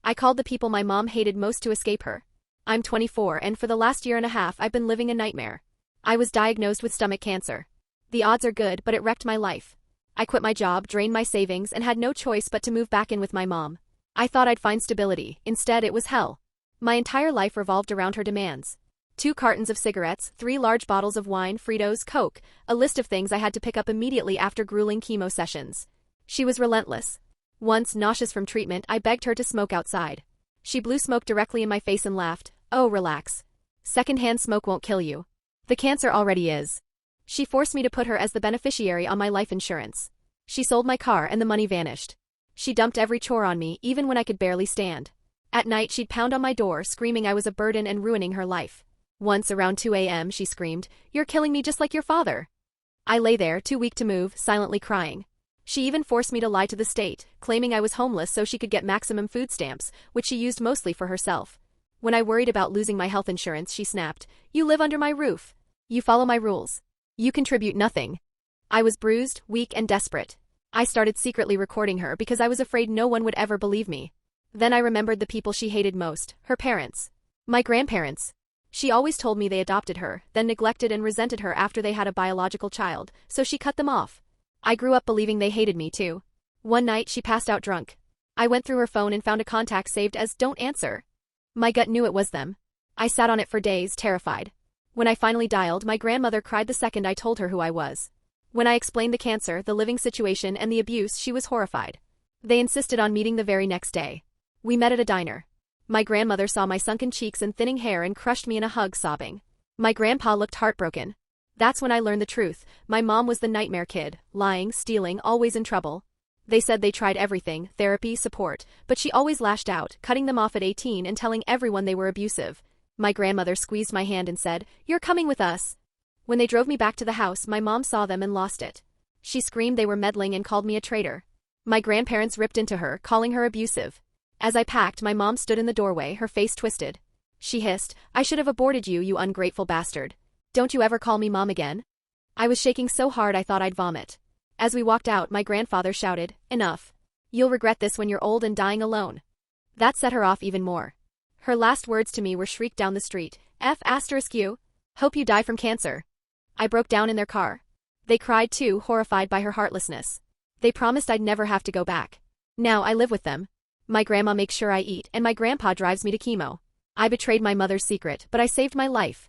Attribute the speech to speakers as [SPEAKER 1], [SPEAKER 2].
[SPEAKER 1] I called the people my mom hated most to escape her. I'm 24 and for the last year and a half I've been living a nightmare. I was diagnosed with stomach cancer. The odds are good, but it wrecked my life. I quit my job, drained my savings, and had no choice but to move back in with my mom. I thought I'd find stability. Instead, it was hell. My entire life revolved around her demands. 2 cartons of cigarettes, 3 large bottles of wine, Fritos, Coke, a list of things I had to pick up immediately after grueling chemo sessions. She was relentless. Once, nauseous from treatment, I begged her to smoke outside. She blew smoke directly in my face and laughed. Oh, relax. Secondhand smoke won't kill you. The cancer already is. She forced me to put her as the beneficiary on my life insurance. She sold my car and the money vanished. She dumped every chore on me, even when I could barely stand. At night she'd pound on my door, screaming I was a burden and ruining her life. Once around 2 a.m. she screamed, "You're killing me just like your father." I lay there, too weak to move, silently crying. She even forced me to lie to the state, claiming I was homeless so she could get maximum food stamps, which she used mostly for herself. When I worried about losing my health insurance, she snapped, "You live under my roof. You follow my rules. You contribute nothing." I was bruised, weak, and desperate. I started secretly recording her because I was afraid no one would ever believe me. Then I remembered the people she hated most, her parents. My grandparents. She always told me they adopted her, then neglected and resented her after they had a biological child, so she cut them off. I grew up believing they hated me too. One night she passed out drunk. I went through her phone and found a contact saved as "Don't Answer." My gut knew it was them. I sat on it for days, terrified. When I finally dialed, my grandmother cried the second I told her who I was. When I explained the cancer, the living situation, and the abuse, she was horrified. They insisted on meeting the very next day. We met at a diner. My grandmother saw my sunken cheeks and thinning hair and crushed me in a hug, sobbing. My grandpa looked heartbroken. That's when I learned the truth. My mom was the nightmare kid, lying, stealing, always in trouble. They said they tried everything, therapy, support, but she always lashed out, cutting them off at 18 and telling everyone they were abusive. My grandmother squeezed my hand and said, "You're coming with us." When they drove me back to the house, my mom saw them and lost it. She screamed they were meddling and called me a traitor. My grandparents ripped into her, calling her abusive. As I packed, my mom stood in the doorway, her face twisted. She hissed, "I should have aborted you, you ungrateful bastard. Don't you ever call me mom again." I was shaking so hard I thought I'd vomit. As we walked out, my grandfather shouted, "Enough. You'll regret this when you're old and dying alone." That set her off even more. Her last words to me were shrieked down the street, "F***you. Hope you die from cancer." I broke down in their car. They cried too, horrified by her heartlessness. They promised I'd never have to go back. Now I live with them. My grandma makes sure I eat, and my grandpa drives me to chemo. I betrayed my mother's secret, but I saved my life.